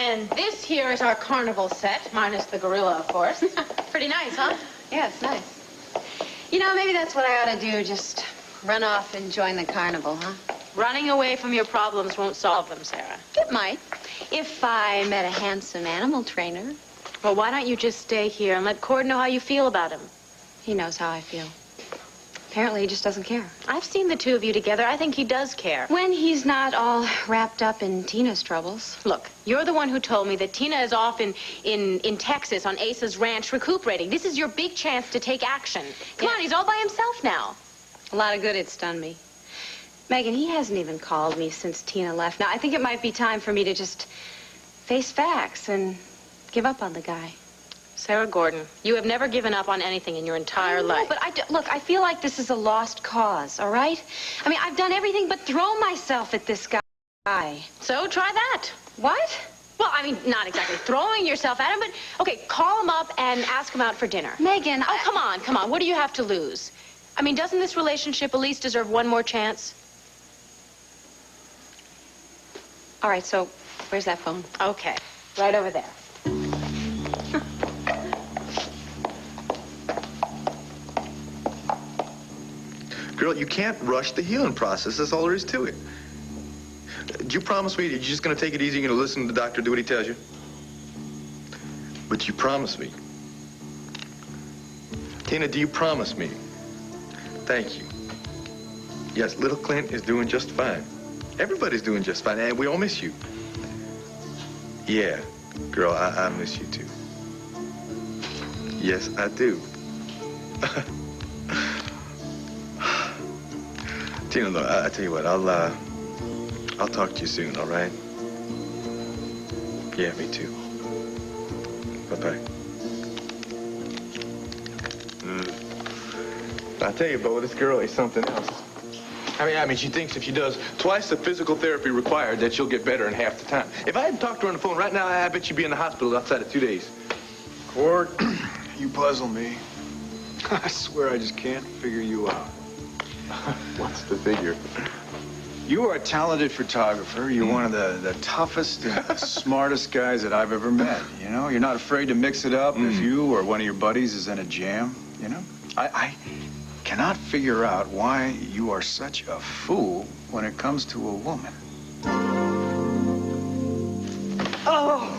And this here is our carnival set, minus the gorilla, of course. Pretty nice, huh? Yeah, it's nice. You know, maybe that's what I ought to do, just run off and join the carnival, huh? Running away from your problems won't solve them, Sarah. It might, if I met a handsome animal trainer. Well, why don't you just stay here and let Cord know how you feel about him? He knows how I feel. Apparently, he just doesn't care. I've seen the two of you together. I think he does care. When he's not all wrapped up in Tina's troubles. Look, you're the one who told me that Tina is off in Texas on Asa's ranch recuperating. This is your big chance to take action. Come on, he's all by himself now. A lot of good it's done me. Megan, he hasn't even called me since Tina left. Now, I think it might be time for me to just face facts and give up on the guy. Sarah Gordon, you have never given up on anything in your entire life. But look, I feel like this is a lost cause, all right? I mean, I've done everything but throw myself at this guy. So try that. What? Well, I mean, not exactly throwing yourself at him, but, okay, call him up and ask him out for dinner. Megan, Oh, come on, come on. What do you have to lose? I mean, doesn't this relationship at least deserve one more chance? All right, so where's that phone? Okay, right over there. Girl, you can't rush the healing process. That's all there is to it. Do you promise me that you're just going to take it easy? You're going to listen to the doctor, do what he tells you? But you promise me. Tina, do you promise me? Thank you. Yes, little Clint is doing just fine. Everybody's doing just fine, and we all miss you. Yeah, girl, I miss you too. Yes, I do. Tina, look, I tell you what, I'll talk to you soon, all right? Yeah, me too. Bye-bye. I tell you, Bo, this girl is something else. I mean, she thinks if she does twice the physical therapy required, that she'll get better in half the time. If I hadn't talked to her on the phone right now, I bet she'd be in the hospital outside of 2 days. Cord, you puzzle me. I swear I just can't figure you out. What's the figure? You are a talented photographer. You're one of the toughest and smartest guys that I've ever met, you know? You're not afraid to mix it up if you or one of your buddies is in a jam, you know? I cannot figure out why you are such a fool when it comes to a woman. Oh!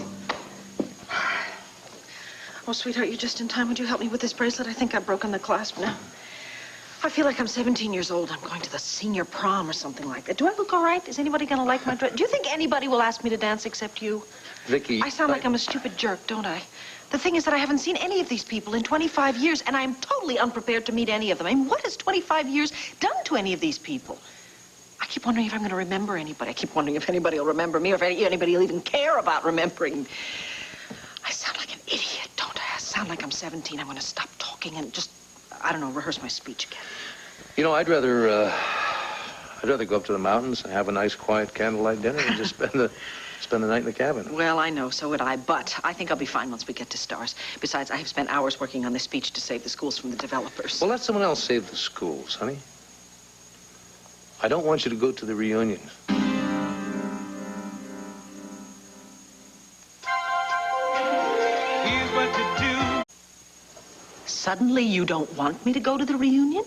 Oh, sweetheart, you're just in time. Would you help me with this bracelet? I think I've broken the clasp now. I feel like I'm 17 years old. I'm going to the senior prom or something like that. Do I look all right? Is anybody going to like my dress? Do you think anybody will ask me to dance except you? Vicky, I sound like I'm a stupid jerk, don't I? The thing is that I haven't seen any of these people in 25 years, and I'm totally unprepared to meet any of them. I mean, what has 25 years done to any of these people? I keep wondering if I'm going to remember anybody. I keep wondering if anybody will remember me or if anybody will even care about remembering. I sound like an idiot, don't I? I sound like I'm 17. I'm going to stop talking and just, I don't know, rehearse my speech again. You know, I'd rather go up to the mountains and have a nice, quiet candlelight dinner and just spend the night in the cabin. Well, I know, so would I, but I think I'll be fine once we get to Stars. Besides, I have spent hours working on this speech to save the schools from the developers. Well, let someone else save the schools, honey. I don't want you to go to the reunion. Here's what to do. Suddenly you don't want me to go to the reunion?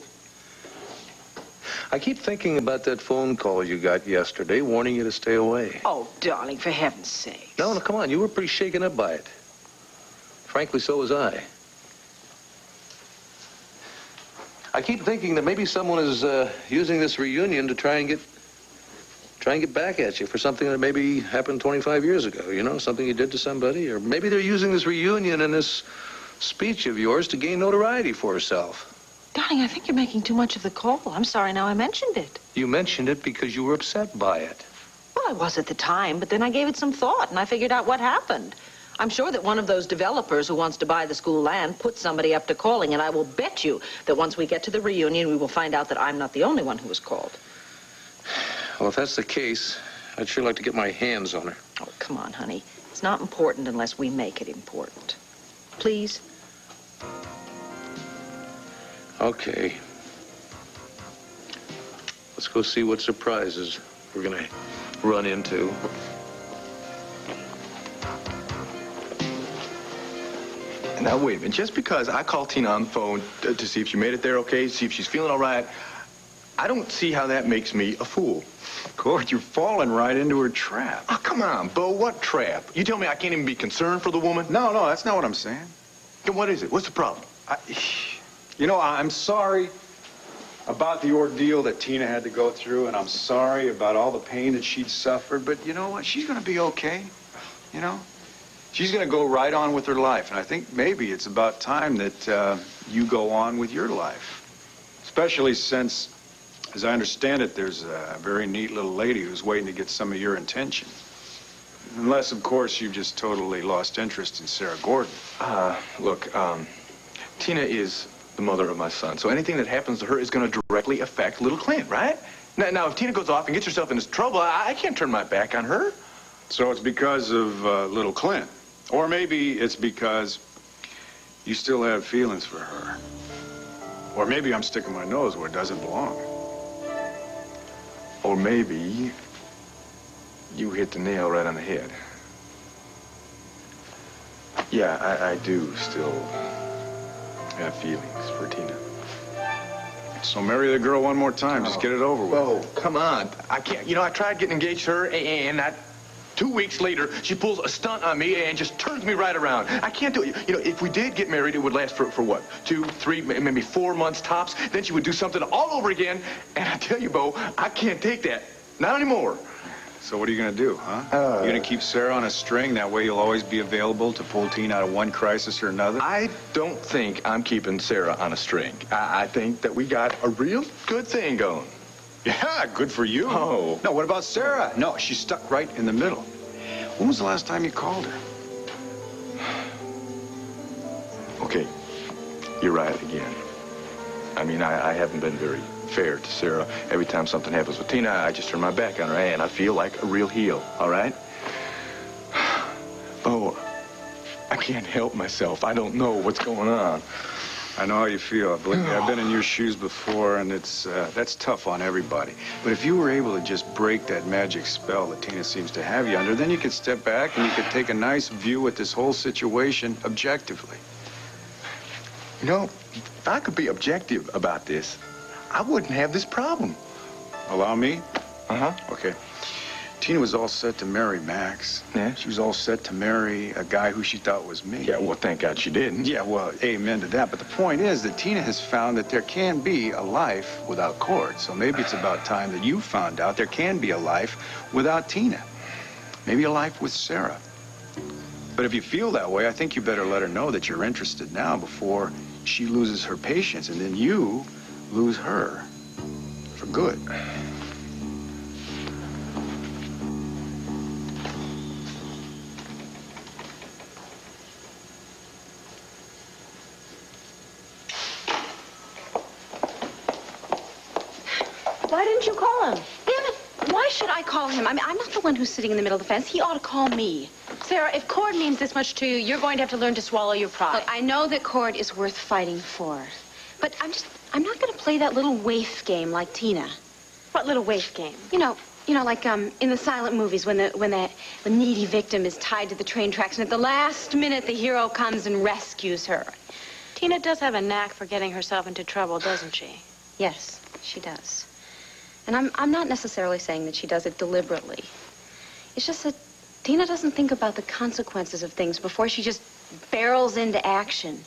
I keep thinking about that phone call you got yesterday warning you to stay away. Oh, darling, for heaven's sake. No, come on. You were pretty shaken up by it. Frankly, so was I. I keep thinking that maybe someone is using this reunion to try and get back at you for something that maybe happened 25 years ago, you know, something you did to somebody. Or maybe they're using this reunion and this speech of yours to gain notoriety for herself. Darling, I think you're making too much of the call. I'm sorry now I mentioned it. You mentioned it because you were upset by it. Well, I was at the time, but then I gave it some thought and I figured out what happened. I'm sure that one of those developers who wants to buy the school land put somebody up to calling, and I will bet you that once we get to the reunion, we will find out that I'm not the only one who was called. Well, if that's the case, I'd sure like to get my hands on her. Oh, come on, honey. It's not important unless we make it important. Please? Okay. Let's go see what surprises we're gonna run into. Now, wait a minute. Just because I called Tina on the phone to see if she made it there okay, see if she's feeling all right, I don't see how that makes me a fool. Cord, you're falling right into her trap. Oh, come on, Bo. What trap? You tell me I can't even be concerned for the woman? No, that's not what I'm saying. Then what is it? What's the problem? I'm sorry about the ordeal that Tina had to go through, and I'm sorry about all the pain that she'd suffered, but you know what? She's going to be okay, you know? She's going to go right on with her life, and I think maybe it's about time that you go on with your life. Especially since, as I understand it, there's a very neat little lady who's waiting to get some of your attention. Unless, of course, you've just totally lost interest in Sarah Gordon. Look, Tina is the mother of my son, so anything that happens to her is going to directly affect little Clint, right? Now, if Tina goes off and gets herself into trouble, I can't turn my back on her. So it's because of little Clint. Or maybe it's because you still have feelings for her. Or maybe I'm sticking my nose where it doesn't belong. Or maybe you hit the nail right on the head. Yeah, I do still have feelings for Tina. So marry the girl one more time. Just get it over with. Oh, come on. I can't. You know, I tried getting engaged to her, and 2 weeks later, she pulls a stunt on me and just turns me right around. I can't do it. You know, if we did get married, it would last for what? 2, 3, maybe 4 months tops. Then she would do something all over again. And I tell you, Bo, I can't take that. Not anymore. So what are you going to do, huh? You're going to keep Sarah on a string? That way you'll always be available to pull Tina out of one crisis or another? I don't think I'm keeping Sarah on a string. I think that we got a real good thing going. Yeah, good for you. Oh. No, what about Sarah? No, she's stuck right in the middle. When was the last time you called her? Okay, you're right again. I mean, I haven't been very fair to Sarah. Every time something happens with Tina, I just turn my back on her, and I feel like a real heel, all right? Oh, I can't help myself. I don't know what's going on. I know how you feel. Believe me, I've been in your shoes before, and that's tough on everybody. But if you were able to just break that magic spell that Tina seems to have you under, then you could step back and you could take a nice view at this whole situation objectively. You know, if I could be objective about this, I wouldn't have this problem. Allow me? Uh-huh. Okay. Tina was all set to marry Max. Yeah? She was all set to marry a guy who she thought was me. Yeah, well, thank God she didn't. Yeah, well, amen to that. But the point is that Tina has found that there can be a life without Cord. So maybe it's about time that you found out there can be a life without Tina. Maybe a life with Sarah. But if you feel that way, I think you better let her know that you're interested now before she loses her patience and then you lose her for good. Why didn't you call him? Damn it. Why should I call him? I mean, I'm not the one who's sitting in the middle of the fence. He ought to call me. Sarah, if Cord means this much to you, you're going to have to learn to swallow your pride. Look, I know that Cord is worth fighting for. But I'm not going to play that little waif game like Tina. What little waif game? You know, like in the silent movies when the needy victim is tied to the train tracks and at the last minute the hero comes and rescues her. Tina does have a knack for getting herself into trouble, doesn't she? Yes, she does. And I'm not necessarily saying that she does it deliberately. It's just that Tina doesn't think about the consequences of things before she just barrels into action.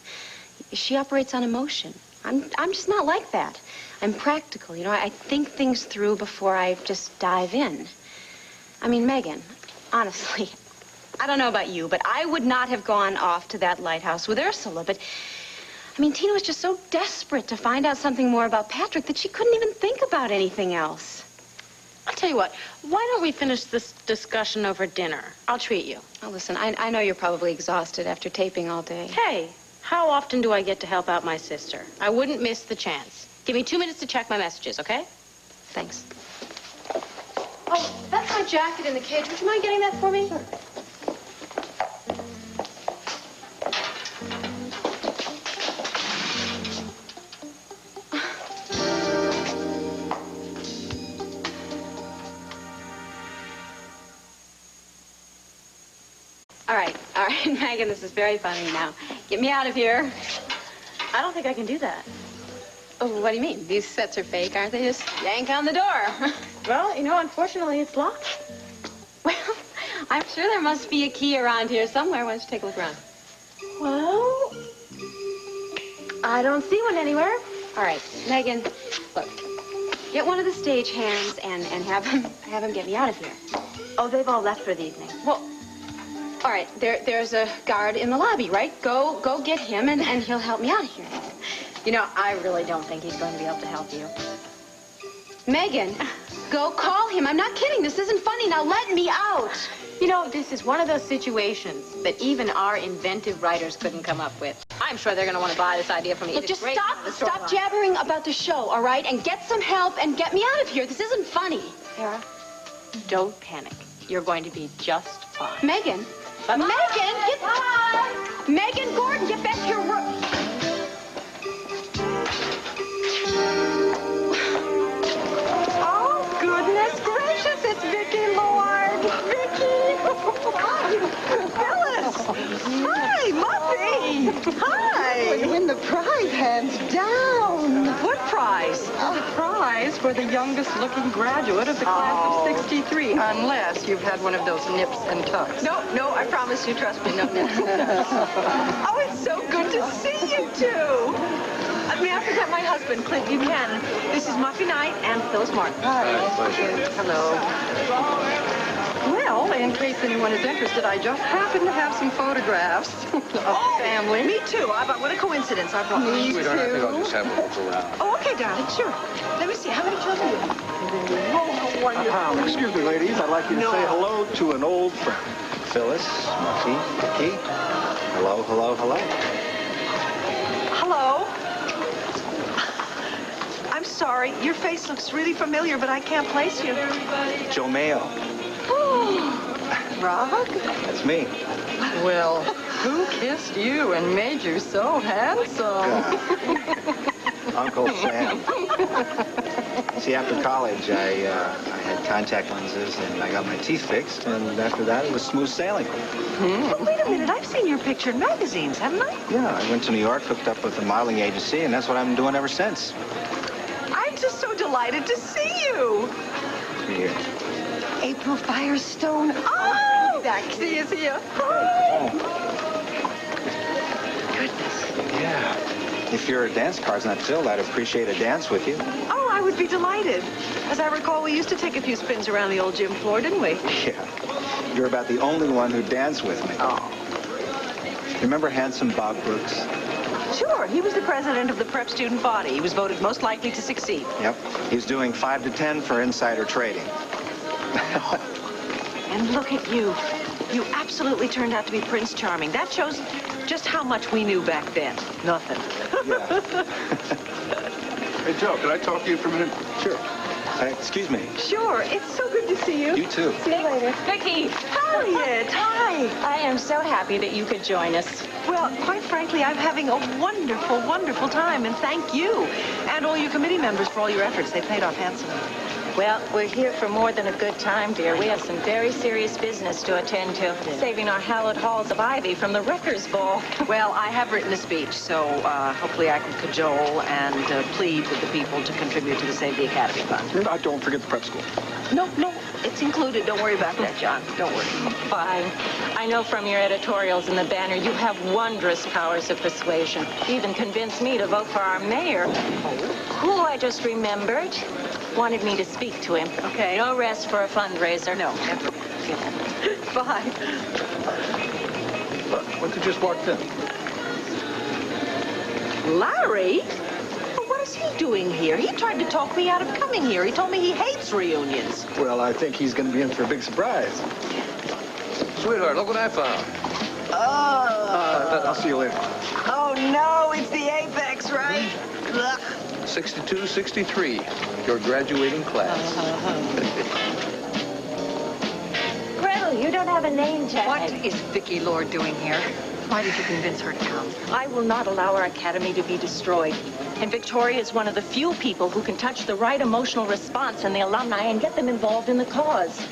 She operates on emotion. I'm just not like that. I'm practical, you know. I think things through before I just dive in. I mean, Megan, honestly, I don't know about you, but I would not have gone off to that lighthouse with Ursula, but I mean, Tina was just so desperate to find out something more about Patrick that she couldn't even think about anything else. I'll tell you what, why don't we finish this discussion over dinner? I'll treat you. Oh, listen, I know you're probably exhausted after taping all day. Hey, how often do I get to help out my sister? I wouldn't miss the chance. Give me 2 minutes to check my messages, okay? Thanks. Oh, that's my jacket in the cage. Would you mind getting that for me? Sure. All right, Megan, this is very funny now. Get me out of here. I don't think I can do that. Oh, what do you mean? These sets are fake, aren't they? Just yank on the door. Well, you know, unfortunately, it's locked. Well, I'm sure there must be a key around here somewhere. Why don't you take a look around? Well, I don't see one anywhere. All right, Megan, look. Get one of the stage hands and have him get me out of here. Oh, they've all left for the evening. Well, all right, there's a guard in the lobby, right? Go get him and he'll help me out of here. You know, I really don't think he's going to be able to help you. Megan, go call him. I'm not kidding. This isn't funny. Now let me out. You know, this is one of those situations that even our inventive writers couldn't come up with. I'm sure they're going to want to buy this idea from me. Look, just stop jabbering about the show, all right? And get some help and get me out of here. This isn't funny. Sarah, don't panic. You're going to be just fine. Megan. Bye-bye. Megan, Megan Gordon, get back to your room. Oh, goodness gracious, it's Vicki Lord. Vicki! Phyllis! Hi, Muffy! Hi! You win the prize, hands down. What prize? The prize for the youngest looking graduate of the class of 63, unless you've had one of those nips and tucks. No, I promise you, trust me, no nips. Oh, it's so good to see you two. May I present my husband, Clint Buchanan. This is Muffy Knight and Phyllis Martin. Hi. Hello. Well, in case anyone is interested, I just happen to have some photographs of the family. Me too. What a coincidence. I brought Me Sweetheart, I think too. I'll just have a look around. Oh, okay, darling, sure. Let me see. How many children do you have? Oh, how wonderful. Excuse me, ladies. I'd like you to say hello to an old friend. Phyllis, Muffy, Vicki. Hello, hello, hello. Hello. I'm sorry. Your face looks really familiar, but I can't place you. Joe Mayo. Rock? That's me. Well, who kissed you and made you so handsome? Uncle Sam. See, after college, I had contact lenses, and I got my teeth fixed, and after that, it was smooth sailing. Oh, wait a minute. I've seen your picture in magazines, haven't I? Yeah, I went to New York, hooked up with a modeling agency, and that's what I've been doing ever since. I'm just so delighted to see you. Here. April Firestone. Oh! She is here. Goodness. Yeah. If your dance card's not filled, I'd appreciate a dance with you. Oh, I would be delighted. As I recall, we used to take a few spins around the old gym floor, didn't we? Yeah. You're about the only one who danced with me. Oh. Remember handsome Bob Brooks? Sure. He was the president of the prep student body. He was voted most likely to succeed. Yep. He's doing 5 to 10 for insider trading. And look at you. You absolutely turned out to be Prince Charming. That shows just how much we knew back then. Nothing. Yeah. Hey, Joe, can I talk to you for a minute? Sure. Excuse me. Sure. It's so good to see you. You too. See you later. Vicki, Harriet, hi. I am so happy that you could join us. Well, quite frankly, I'm having a wonderful, wonderful time, and thank you. And all your committee members for all your efforts. They paid off handsomely. Well, we're here for more than a good time, dear. We have some very serious business to attend to, saving our hallowed halls of ivy from the Wreckers' Ball. Well, I have written a speech, so hopefully I can cajole and plead with the people to contribute to the Save the Academy Fund. Don't forget the prep school. No, it's included. Don't worry about that, John. Don't worry. Fine. I know from your editorials in the Banner you have wondrous powers of persuasion. You even convinced me to vote for our mayor, who I just remembered wanted me to speak to him. Okay. No rest for a fundraiser. No, never. Bye. What you just walked in? Larry? Well, what is he doing here? He tried to talk me out of coming here. He told me he hates reunions. Well, I think he's going to be in for a big surprise. Sweetheart, look what I found. Oh. I'll see you later. Oh, no, it's the Apex, right? Ugh. 62, 63, your graduating class. Gretel, you don't have a name tag. What is Vicki Lord doing here? Why did you convince her to come? I will not allow our academy to be destroyed. And Victoria is one of the few people who can touch the right emotional response in the alumni and get them involved in the cause.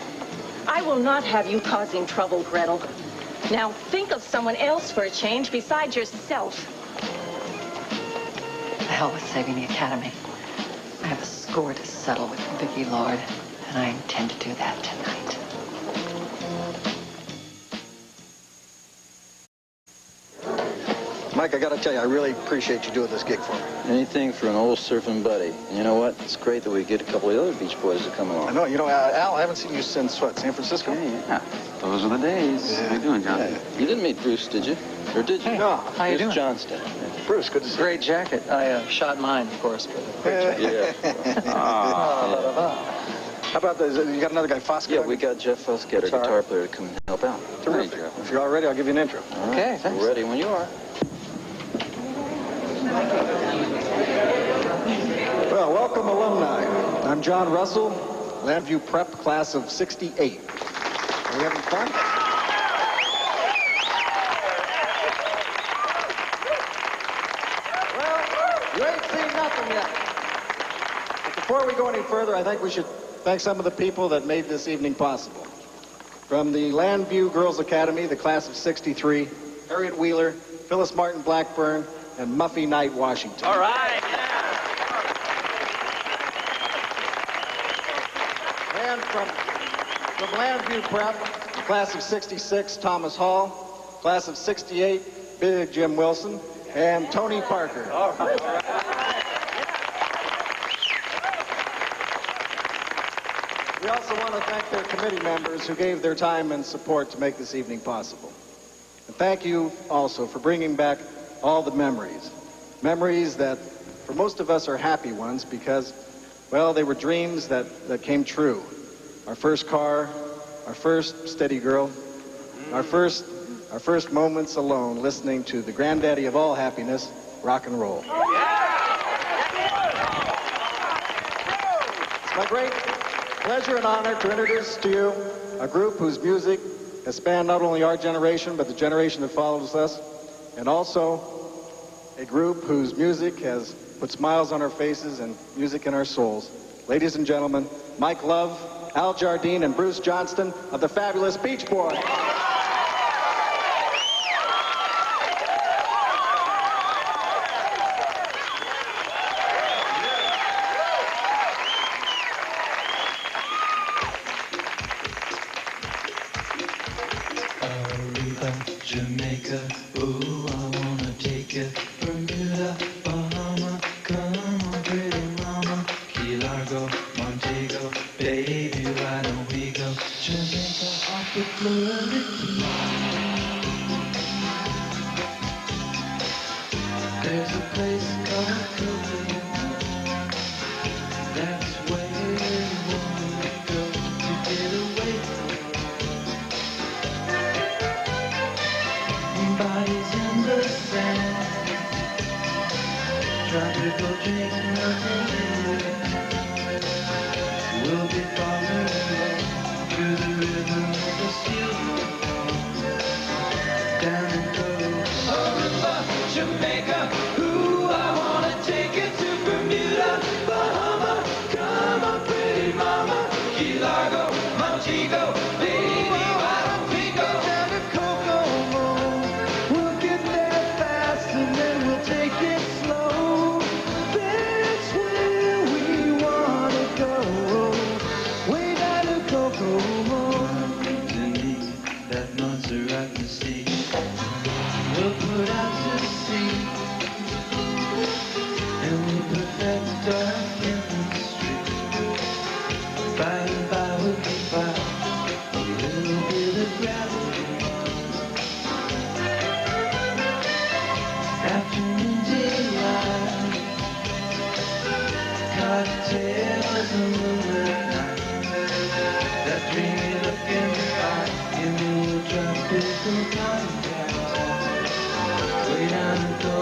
I will not have you causing trouble, Gretel. Now think of someone else for a change besides yourself. The hell with saving the Academy. I have a score to settle with Vicki Lord, and I intend to do that tonight. Mike, I gotta tell you, I really appreciate you doing this gig for me. Anything for an old surfing buddy. And you know what? It's great that we get a couple of the other Beach Boys to come along. I know, you know, Al, I haven't seen you since, what, San Francisco? Hey, yeah. Those are the days. Yeah. How you doing, John? Yeah. You didn't meet Bruce, did you? Or did you? Hey, no. How you doing? Johnston. Bruce, good to see you. Great jacket. I shot mine, of course, but great jacket. Yeah. How about this? You got another guy, Foskett? Yeah, we got Jeff Foskett, our guitar player, to come and help out. Terrific. Hey, Jeff. If you're all ready, I'll give you an intro. All right. Okay, thanks. We're ready when you are. Well, welcome, alumni. I'm John Russell, Landview Prep, class of 68. Are we having fun? Well, you ain't seen nothing yet. But before we go any further, I think we should thank some of the people that made this evening possible. From the Landview Girls Academy, the class of 63, Harriet Wheeler, Phyllis Martin Blackburn, and Muffy Knight Washington. All right. And from Landview Prep, the class of 66, Thomas Hall, class of 68, Big Jim Wilson, and Tony Parker. All right. We also want to thank their committee members who gave their time and support to make this evening possible. And thank you also for bringing back all the memories. Memories that for most of us are happy ones because, well, they were dreams that came true. Our first car, our first steady girl, our first moments alone listening to the granddaddy of all happiness, rock and roll. It's my great pleasure and honor to introduce to you a group whose music has spanned not only our generation, but the generation that follows us, and also a group whose music has put smiles on our faces and music in our souls. Ladies and gentlemen, Mike Love, Al Jardine, and Bruce Johnston of the fabulous Beach Boys. Jamaica, ooh, I wanna take you. Bermuda, Bahama, come on, pretty mama. Key Largo, Montego, baby, why don't we go? Jamaica off the Florida Keys. There's a place called Kokomo. That's where we wanna go to get away. Bodies in the sand, tropical drink, nothing here. We'll be falling in love to the rhythm of the steel drum. Down and go, Aruba, Jamaica, ooh, I wanna take it to Bermuda, Bahama, come on, pretty mama, Key Largo, Montego, baby, why don't we go down to Kokomo? We'll get there fast and then we'll take it slow. That's where we wanna go. Way down to Kokomo. To me, that Montserrat mystique. We'll put out to sea and we'll perfect our inland street. By and by we'll be by a little bit of gravity. Afternoon delight, cocktails and moonlit night. That dreamy look in your eye, give me a tropical contact. Way down to go,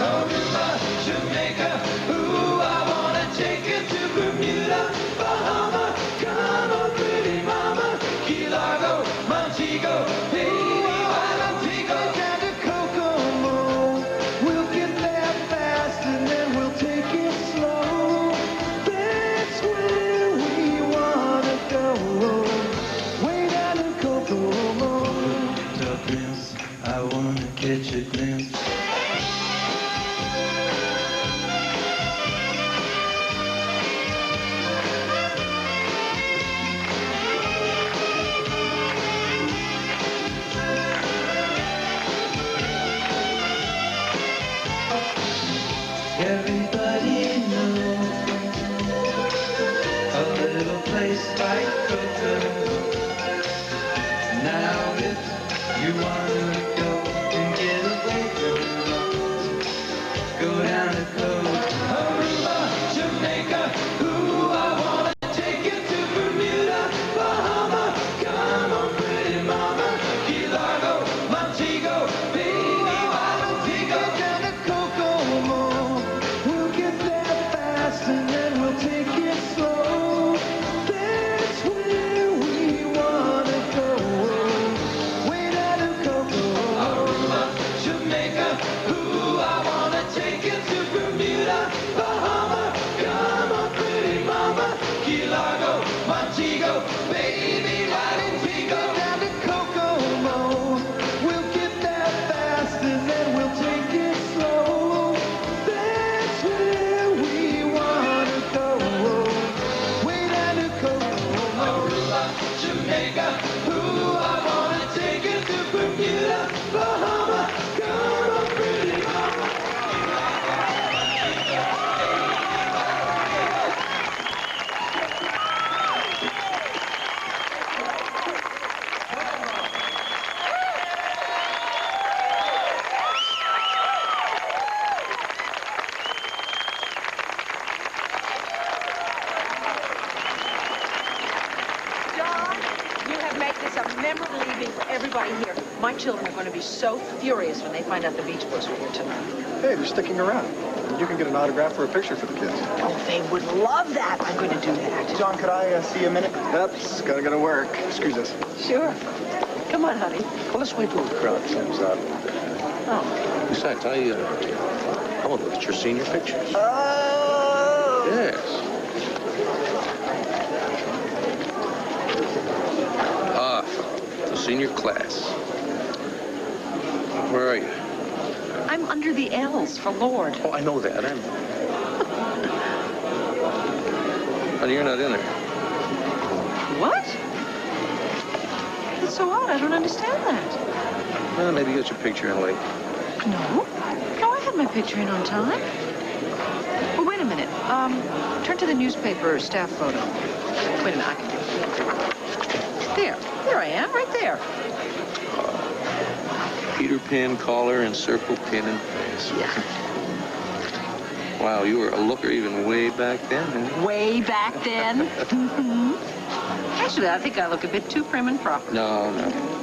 Aruba, Jamaica, ooh, I wanna take it to Bermuda, Bahama, come on, pretty mama, Key Largo, Montego, baby, why don't we go down to Kokomo? We'll get there fast and then we'll take it slow. That's where we wanna go. Way down to Kokomo. catch a glimpse. Everybody knows a little place like Kokomo. Now if you wanna go and get away from it, go down to Kokomo, Jamaica. Ooh, I wanna take you to Bermuda, Bahama. Come on, pretty mama. Key Largo, Montego, baby, why don't we go down to Kokomo? We'll get there fast and then we'll take it slow. That's where we wanna go. Way down to Kokomo, Aruba, Jamaica. Ooh, I wanna take you to Bermuda, Bahama. Come on, pretty mama. Key Largo, Montego, baby, why don't we go down to Kokomo? We'll get there fast and then we'll take it slow. That's where we wanna go. Way down to Kokomo, Aruba, Jamaica. Ooh, I wanna take you to Bermuda, Bahama. Come on, pretty mama. John, you have made this a memorable evening for everybody here. My children are going to be so furious when they find out the Beach Boys were here tonight. Hey, they're sticking around. You can get an autograph or a picture for the kids. Oh, they would love that. I'm going to do that. John, could I see you a minute? Yep, it's gotta go to work. Excuse us. Sure. Come on, honey. Well, let's wait till the crowd comes out. Oh. Besides, I want to look at your senior pictures. Oh. Yes. Ah, the senior class. Where are you? I'm under the L's for Lord. Oh, I know that. Honey, you're not in there. What? That's so odd. I don't understand that. Well, maybe you got your picture in late. No. No, I had my picture in on time. Well, wait a minute. Turn to the newspaper staff photo. Wait a minute, I can do it. There I am, right there. Peter Pan collar and circle pin and face. Yeah. Wow, you were a looker even way back then, huh? Way back then. Actually, I think I look a bit too prim and proper. No,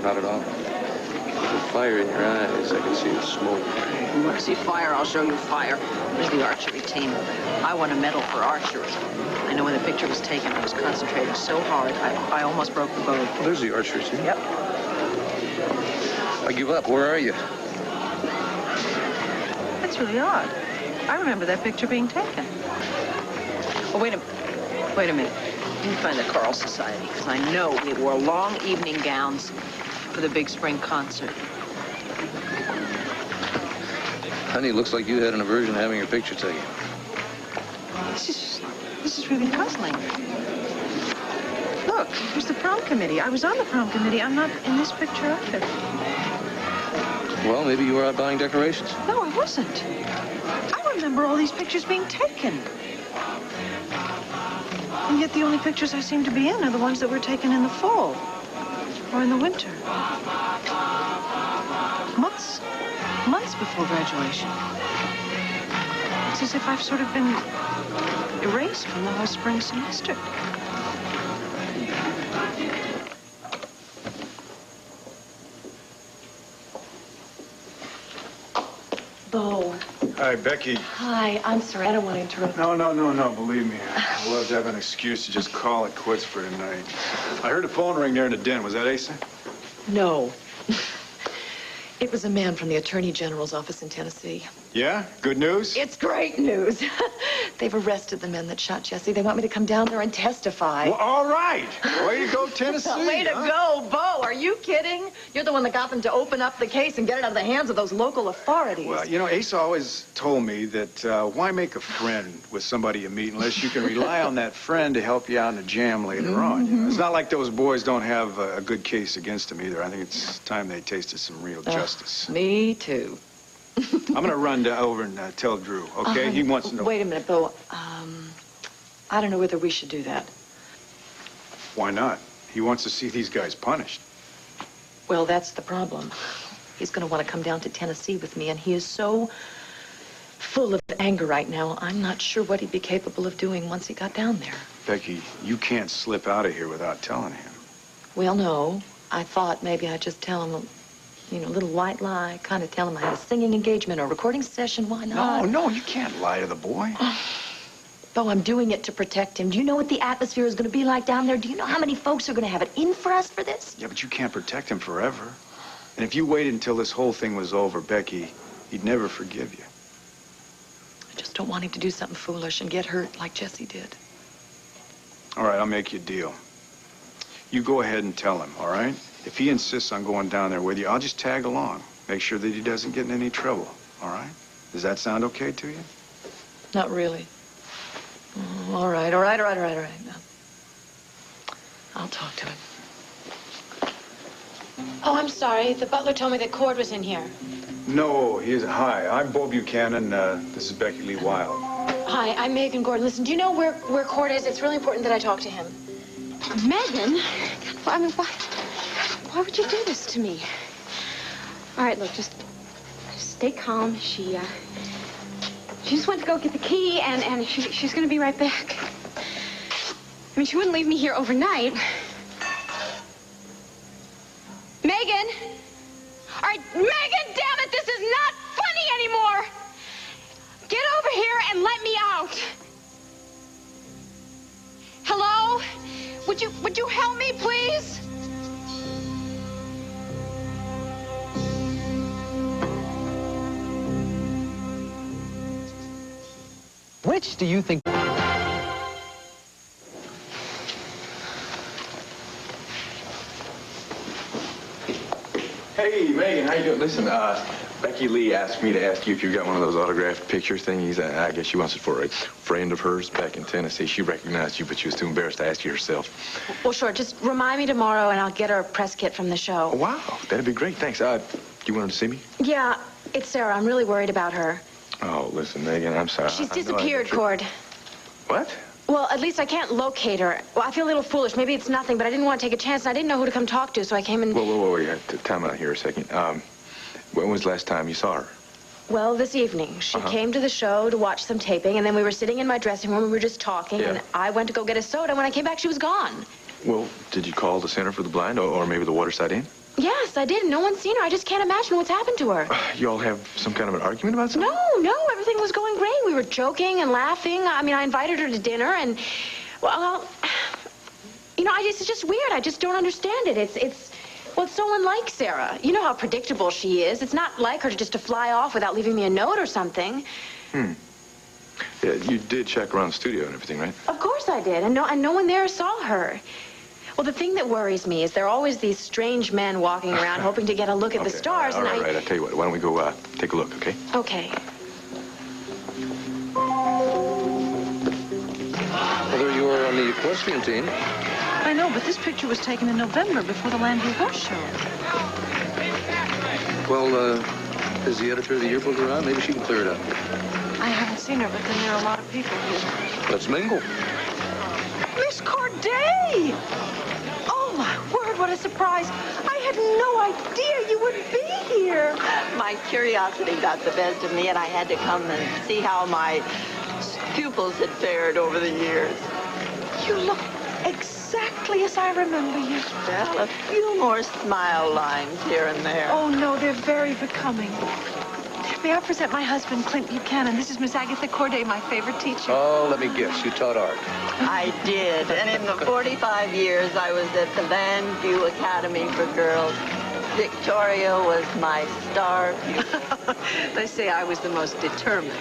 not at all. The fire in your eyes, I can see the smoke. You want to see fire? I'll show you fire. There's the archery team. I won a medal for archery. I know when the picture was taken, I was concentrating so hard, I almost broke the bow. Well, there's the archery team. Yep. I give up. Where are you? That's really odd. I remember that picture being taken. Oh, wait a minute. Let me find the Carl Society, because I know we wore long evening gowns for the big spring concert. Honey, looks like you had an aversion to having your picture taken. This is really puzzling. Look, here's the prom committee. I was on the prom committee. I'm not in this picture either. Well, maybe you were out buying decorations. No, I wasn't. I remember all these pictures being taken. And yet the only pictures I seem to be in are the ones that were taken in the fall or in the winter. Months before graduation. It's as if I've sort of been erased from the whole spring semester. Bo. Hi, Becky. Hi, I'm sorry. I don't want to interrupt. No. Believe me, I love to have an excuse to just call it quits for tonight. I heard a phone ring there in the den. Was that Asa? No. It was a man from the Attorney General's office in Tennessee. Yeah? Good news? It's great news. They've arrested the men that shot Jesse. They want me to come down there and testify. Well, all right. Way to go, Tennessee. Way to go, Bo. Are you kidding? You're the one that got them to open up the case and get it out of the hands of those local authorities. Well, you know, Asa always told me that why make a friend with somebody you meet unless you can rely on that friend to help you out in a jam later on. You know? It's not like those boys don't have a good case against them either. I think it's time they tasted some real justice. Me too. I'm going to run over and tell Drew, okay? He wants to know. Wait a minute, Bo. I don't know whether we should do that. Why not? He wants to see these guys punished. Well, that's the problem. He's going to want to come down to Tennessee with me, and he is so full of anger right now. I'm not sure what he'd be capable of doing once he got down there. Becky, you can't slip out of here without telling him. Well, no. I thought maybe I'd just tell him, a little white lie, kind of tell him I had a singing engagement or recording session. Why not? No, you can't lie to the boy. Bo, I'm doing it to protect him. Do you know what the atmosphere is going to be like down there? Do you know how many folks are going to have it in for us for this? Yeah, but you can't protect him forever. And if you waited until this whole thing was over, Becky, he'd never forgive you. I just don't want him to do something foolish and get hurt like Jesse did. All right, I'll make you a deal. You go ahead and tell him, all right? If he insists on going down there with you, I'll just tag along. Make sure that he doesn't get in any trouble, all right? Does that sound okay to you? Not really. All right. Now, I'll talk to him. Oh, I'm sorry. The butler told me that Cord was in here. No, he isn't. Hi, I'm Bo Buchanan. This is Becky Lee Wild. Hi, I'm Megan Gordon. Listen, do you know where Cord is? It's really important that I talk to him. Megan? I mean, why would you do this to me? All right, look, just stay calm. She just went to go get the key, and she's going to be right back. I mean, she wouldn't leave me here overnight. Megan! All right, Megan, damn it, this is not funny anymore! Get over here and let me out! Hello? Would you help me, please? Which do you think... Hey, Megan, how you doing? Listen, Becky Lee asked me to ask you if you got one of those autographed picture thingies. I guess she wants it for a friend of hers back in Tennessee. She recognized you, but she was too embarrassed to ask you herself. Well, sure. Just remind me tomorrow, and I'll get her a press kit from the show. Oh, wow. That'd be great. Thanks. You wanted to see me? Yeah, it's Sarah. I'm really worried about her. Oh, listen, Megan, I'm sorry. She's disappeared, Cord. What? Well, at least I can't locate her. Well, I feel a little foolish. Maybe it's nothing, but I didn't want to take a chance, and I didn't know who to come talk to, so I came and... Whoa. You have to time out here a second. When was the last time you saw her? Well, this evening. She came to the show to watch some taping, and then we were sitting in my dressing room, and we were just talking, and I went to go get a soda. When I came back, she was gone. Well, did you call the Center for the Blind, or maybe the Waterside Inn? Yes, I did. No one's seen her. I just can't imagine what's happened to her. You all have some kind of an argument about something? No. Everything was going great. We were joking and laughing. I mean, I invited her to dinner, and... Well, it's just weird. I just don't understand it. It's so unlike Sarah. You know how predictable she is. It's not like her just to fly off without leaving me a note or something. Yeah, you did check around the studio and everything, right? Of course I did, and no one there saw her. Well, the thing that worries me is there are always these strange men walking around hoping to get a look at the stars, all right. I'll tell you what. Why don't we go take a look, okay? Okay. Whether you were on the equestrian team. I know, but this picture was taken in November before the Landview Horse Show. Well, is the editor of the yearbook around? Maybe she can clear it up. I haven't seen her, but then there are a lot of people here. Let's mingle. Miss Corday! Oh, my word, what a surprise. I had no idea you would be here. My curiosity got the best of me, and I had to come and see how my pupils had fared over the years. You look exactly as I remember you. Well, a few more smile lines here and there. Oh, no, they're very becoming. May I present my husband, Clint Buchanan? This is Miss Agatha Corday, my favorite teacher. Oh, let me guess. You taught art. I did. And in the 45 years I was at the Landview Academy for Girls, Victoria was my star pupil. They say I was the most determined.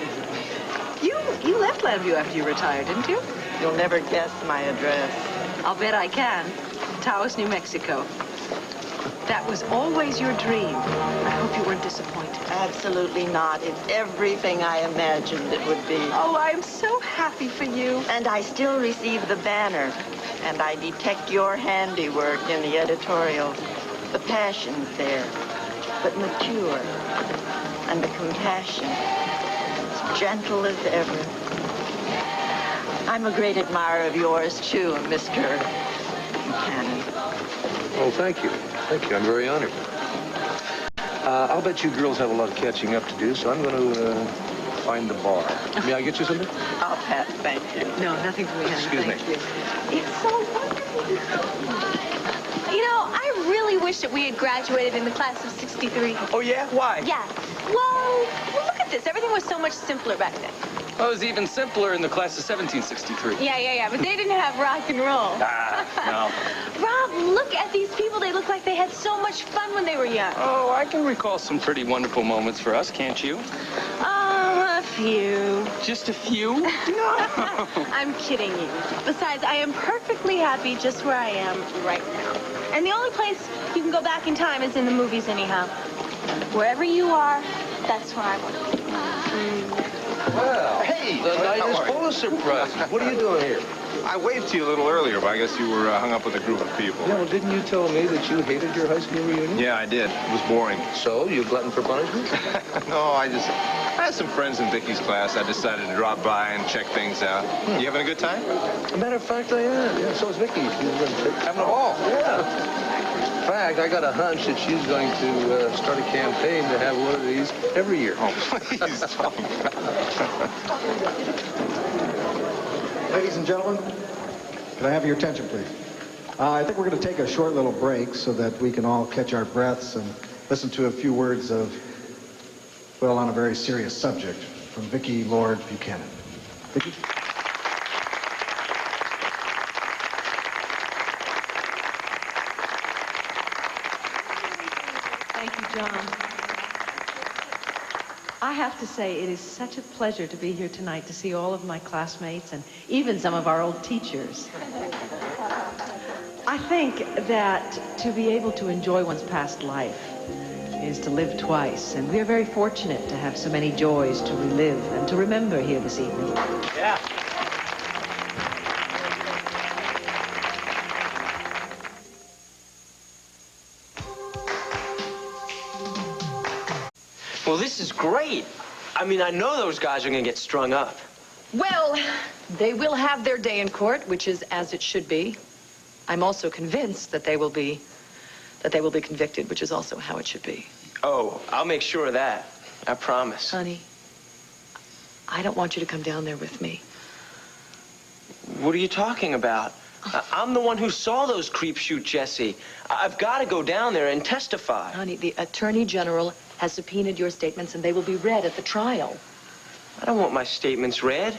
You left Lambview after you retired, didn't you? You'll never guess my address. I'll bet I can. Taos, New Mexico. That was always your dream. I hope you weren't disappointed. Absolutely not. It's everything I imagined it would be. Oh, I'm so happy for you. And I still receive the banner. And I detect your handiwork in the editorials. The passion's there, but mature. And the compassion, as gentle as ever. I'm a great admirer of yours, too, Mr. Buchanan. Oh, thank you. Thank you. I'm very honored. I'll bet you girls have a lot of catching up to do, so I'm going to find the bar. May I get you something? I'll pass, thank you. No, nothing for me, honey. Excuse me. Thank you. It's so wonderful. You know, I really wish that we had graduated in the class of 63. Oh, yeah? Why? Yeah. Well, look at this. Everything was so much simpler back then. Well, it was even simpler in the class of 1763. Yeah. But they didn't have rock and roll. No. Rob, look at these people. They look like they had so much fun when they were young. Oh, I can recall some pretty wonderful moments for us, can't you? A few. Just a few? No. I'm kidding you. Besides, I am perfectly happy just where I am right now. And the only place you can go back in time is in the movies anyhow. Wherever you are, that's where I want to be. Well, hey, the night is full of surprises. What are you doing here? I waved to you a little earlier, but I guess you were hung up with a group of people. Yeah, well, didn't you tell me that you hated your high school reunion? Yeah, I did. It was boring. So, you glutton for punishment? No, I had some friends in Vicky's class. I decided to drop by and check things out. You having a good time? As a matter of fact, I am. Yeah, so is Vicky. She's having a ball. Yeah. In fact, I got a hunch that she's going to start a campaign to have one of these every year. Oh, please don't. Ladies and gentlemen, can I have your attention, please? I think we're going to take a short little break so that we can all catch our breaths and listen to a few words of, well, on a very serious subject from Vicki Lord Buchanan. Vicki? Thank you, John. I have to say, it is such a pleasure to be here tonight to see all of my classmates and even some of our old teachers. I think that to be able to enjoy one's past life is to live twice, and we are very fortunate to have so many joys to relive and to remember here this evening. Yeah. Well, this is great. I mean, I know those guys are going to get strung up. Well, they will have their day in court, which is as it should be. I'm also convinced that they will be convicted, which is also how it should be. Oh, I'll make sure of that. I promise. Honey, I don't want you to come down there with me. What are you talking about? I'm the one who saw those creeps shoot Jesse. I've got to go down there and testify. Honey, the Attorney General has subpoenaed your statements, and they will be read at the trial. I don't want my statements read.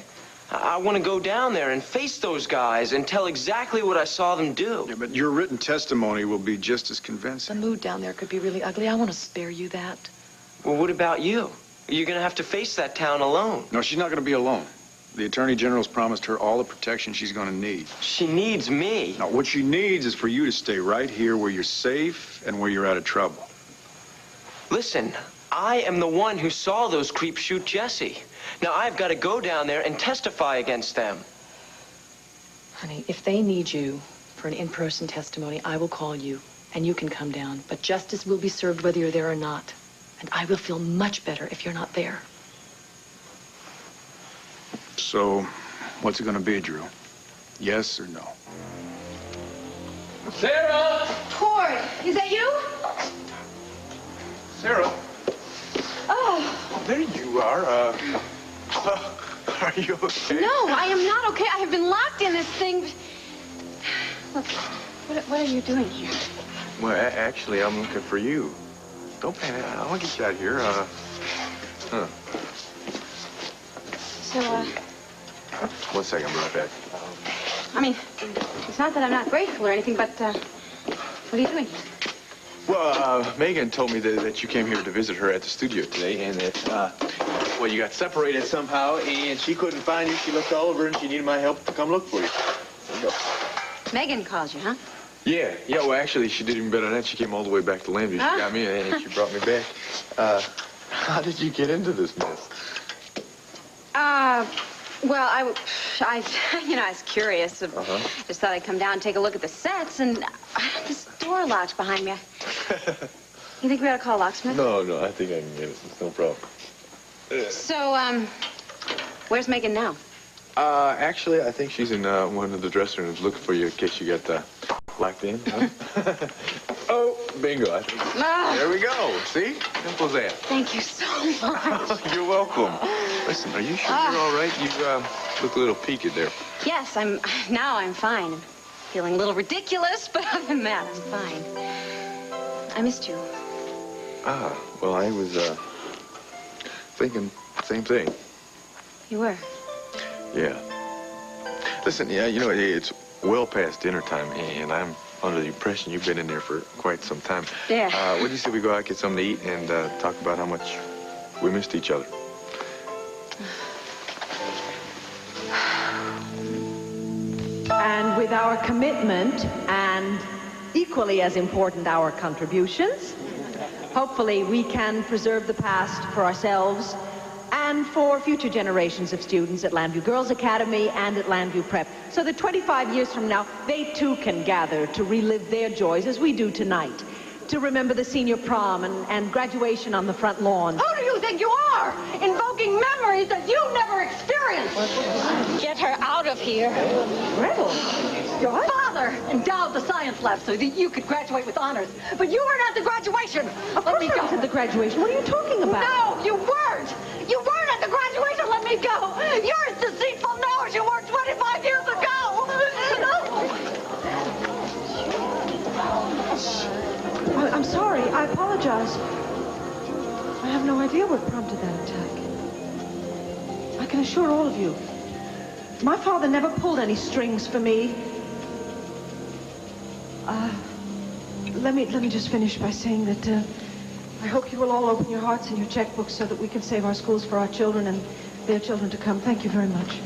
I want to go down there and face those guys and tell exactly what I saw them do. Yeah, but your written testimony will be just as convincing. The mood down there could be really ugly. I want to spare you that. Well, what about you? You're going to have to face that town alone. No, she's not going to be alone. The Attorney General's promised her all the protection she's going to need. She needs me. Now, what she needs is for you to stay right here where you're safe and where you're out of trouble. Listen, I am the one who saw those creeps shoot Jesse. Now, I've got to go down there and testify against them. Honey, if they need you for an in-person testimony, I will call you, and you can come down. But justice will be served whether you're there or not. And I will feel much better if you're not there. So, what's it going to be, Drew? Yes or no? Sarah! Cord, is that you? Sarah. Oh. There you are. Are you okay? No, I am not okay. I have been locked in this thing. Look, what are you doing here? Well, actually, I'm looking for you. Don't panic. I want to get you out of here. So, 1 second, I'll be right back. I mean, it's not that I'm not grateful or anything, but, what are you doing here? Well, Megan told me that you came here to visit her at the studio today, and that, well, you got separated somehow, and she couldn't find you. She looked all over, and she needed my help to come look for you. There you go. Megan called you, huh? Yeah, well, actually, she did even better than that. She came all the way back to Lambie. She got me, and she brought me back. How did you get into this mess? Well, I was curious. Just thought I'd come down and take a look at the sets, and this door locked behind me. You think we ought to call a locksmith? No, I think I can get it. It's no problem. So, where's Megan now? Actually, I think she's in one of the dressing rooms looking for you in case you got locked in. Huh? Oh, bingo. I think. There we go. See? Simple as that. Thank you so much. You're welcome. Listen, are you sure you're all right? You look a little peaked there. Yes, I'm fine. I'm feeling a little ridiculous, but other than that, I'm fine. I missed you. Well, I was thinking the same thing. You were? Yeah. Listen, it's well past dinner time, and I'm under the impression you've been in there for quite some time. Yeah. What do you say we go out, get something to eat, and talk about how much we missed each other? And with our commitment and equally as important, our contributions, hopefully we can preserve the past for ourselves and for future generations of students at Lambview Girls Academy and at Lambview Prep, so that 25 years from now, they too can gather to relive their joys as we do tonight, to remember the senior prom and graduation on the front lawn. Who do you think you are? Invoking memories that you never experienced. Get her out of here. Gretel, Your father endowed the science lab so that you could graduate with honors. But you weren't at the graduation. Let me go. At the graduation? What are you talking about? No, you weren't. You weren't at the graduation. Let me go. You're as deceitful now as you were 25 years ago. I'm sorry. I apologize. I have no idea what prompted that attack. I can assure all of you, my father never pulled any strings for me. Let me just finish by saying that I hope you will all open your hearts and your checkbooks so that we can save our schools for our children and their children to come. Thank you very much.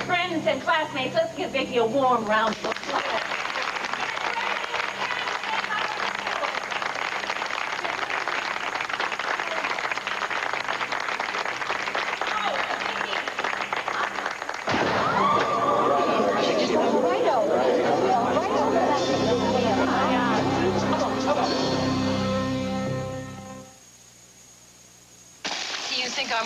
Friends and classmates, let's give Vicki a warm round of applause.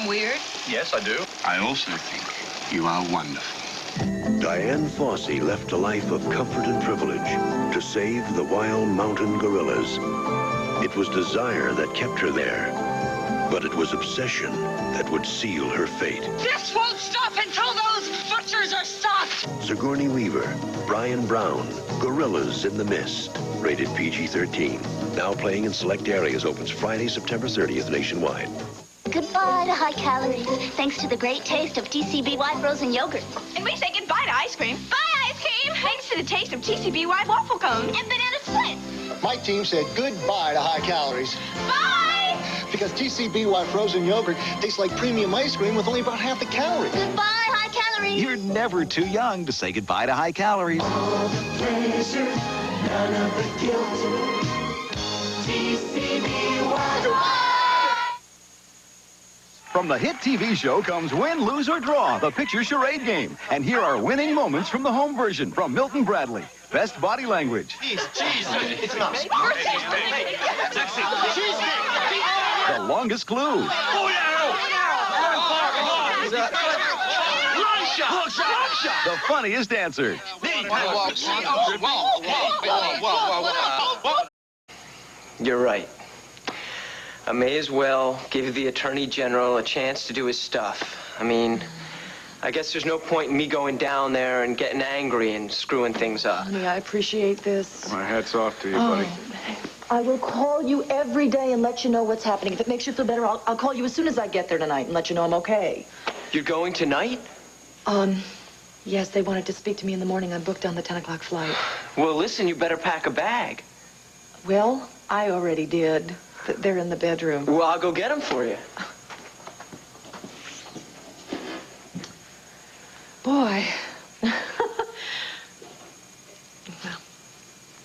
Weird? Yes, I do. I also think you are wonderful. Diane Fossey left a life of comfort and privilege to save the wild mountain gorillas. It was desire that kept her there, but it was obsession that would seal her fate. This won't stop until those butchers are stopped! Sigourney Weaver, Brian Brown, Gorillas in the Mist, rated PG-13. Now playing in select areas, opens Friday, September 30th nationwide. Goodbye to high calories, thanks to the great taste of TCBY frozen yogurt. And we say goodbye to ice cream. Bye, ice cream! Thanks to the taste of TCBY waffle cones. And banana split. My team said goodbye to high calories. Bye! Because TCBY frozen yogurt tastes like premium ice cream with only about half the calories. Goodbye, high calories. You're never too young to say goodbye to high calories. All the pleasure, none of the guilt. TCBY. From the hit TV show comes Win, Lose, or Draw, the picture charade game. And here are winning moments from the home version from Milton Bradley. Best body language. Cheese. It's enough. The longest clue. The funniest answer. You're right. I may as well give the Attorney General a chance to do his stuff. I mean, I guess there's no point in me going down there and getting angry and screwing things up. Honey, I appreciate this. My hat's off to you, buddy. I will call you every day and let you know what's happening. If it makes you feel better, I'll call you as soon as I get there tonight and let you know I'm okay. You're going tonight? Yes, they wanted to speak to me in the morning. I'm booked on the 10 o'clock flight. Well, listen, you better pack a bag. Well, I already did. They're in the bedroom. Well, I'll go get them for you. Boy. Well,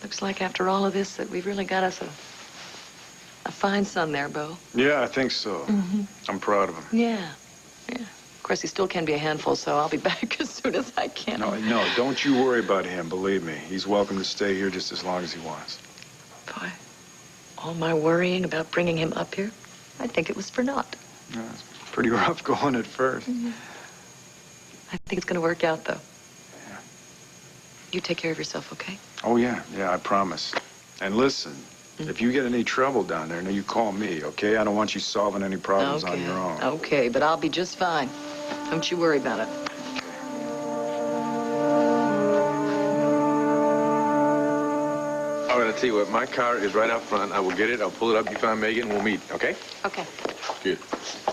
looks like after all of this that we've really got us a fine son there, Bo. Yeah, I think so. Mm-hmm. I'm proud of him. Yeah. Of course, he still can be a handful, so I'll be back as soon as I can. No, don't you worry about him, believe me. He's welcome to stay here just as long as he wants. Boy, all my worrying about bringing him up here, I think it was for naught. Yeah, it's pretty rough going at first. Mm-hmm. I think it's going to work out, though. Yeah. You take care of yourself, okay? Oh, yeah, I promise. And listen, if you get any trouble down there, now you call me, okay? I don't want you solving any problems on your own. Okay, but I'll be just fine. Don't you worry about it. All right, I'll tell you what. My car is right out front. I will get it. I'll pull it up. You find Megan. We'll meet, okay? Okay. Good.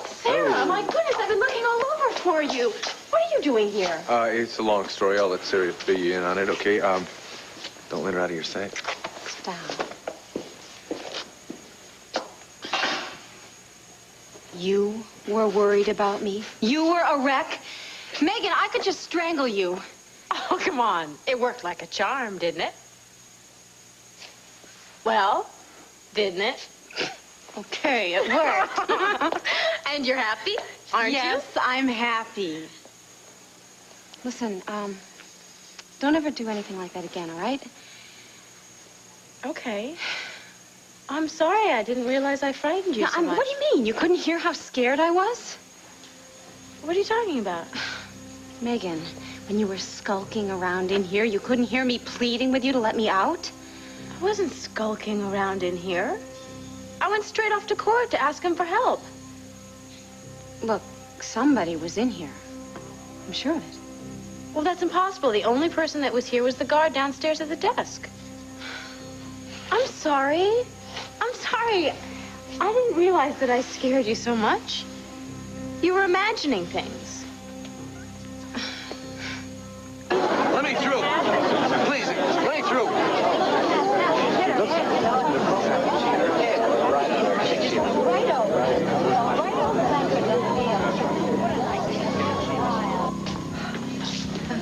Sarah, my goodness, I've been looking all over for you. What are you doing here? It's a long story. I'll let Sarah fill you in on it, okay? Don't let her out of your sight. Stop. You were worried about me? You were a wreck? Megan, I could just strangle you. Oh, come on. It worked like a charm, didn't it? Well, didn't it? Okay, it worked. And you're happy, aren't you? Yes, I'm happy. Listen, don't ever do anything like that again, all right? Okay. I'm sorry. I didn't realize I frightened you No, so much. what do you mean? You couldn't hear how scared I was? What are you talking about? Megan, when you were skulking around in here, you couldn't hear me pleading with you to let me out? I wasn't skulking around in here. I went straight off to court to ask him for help. Look, somebody was in here. I'm sure of it. Well, that's impossible. The only person that was here was the guard downstairs at the desk. I'm sorry. I'm sorry. I didn't realize that I scared you so much. You were imagining things. Let me through. Please, let me through.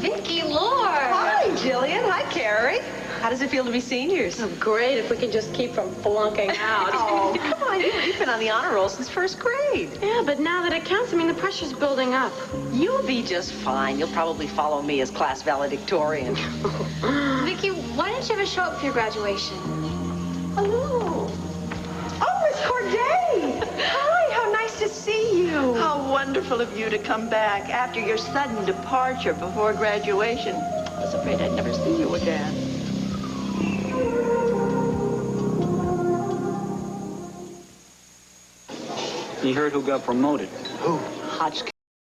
Vicky Lord. Hi, Jillian. Hi, Carrie. How does it feel to be seniors? Oh, great if we can just keep from flunking out. Oh, come on. You've been on the honor roll since first grade. Yeah, but now that it counts, I mean, the pressure's building up. You'll be just fine. You'll probably follow me as class valedictorian. Vicky, why didn't you ever show up for your graduation? Hello. Oh, Miss Corday. Hi, how nice to see you. How wonderful of you to come back after your sudden departure before graduation. I was afraid I'd never see you again. You heard who got promoted? Who? Hotchkiss.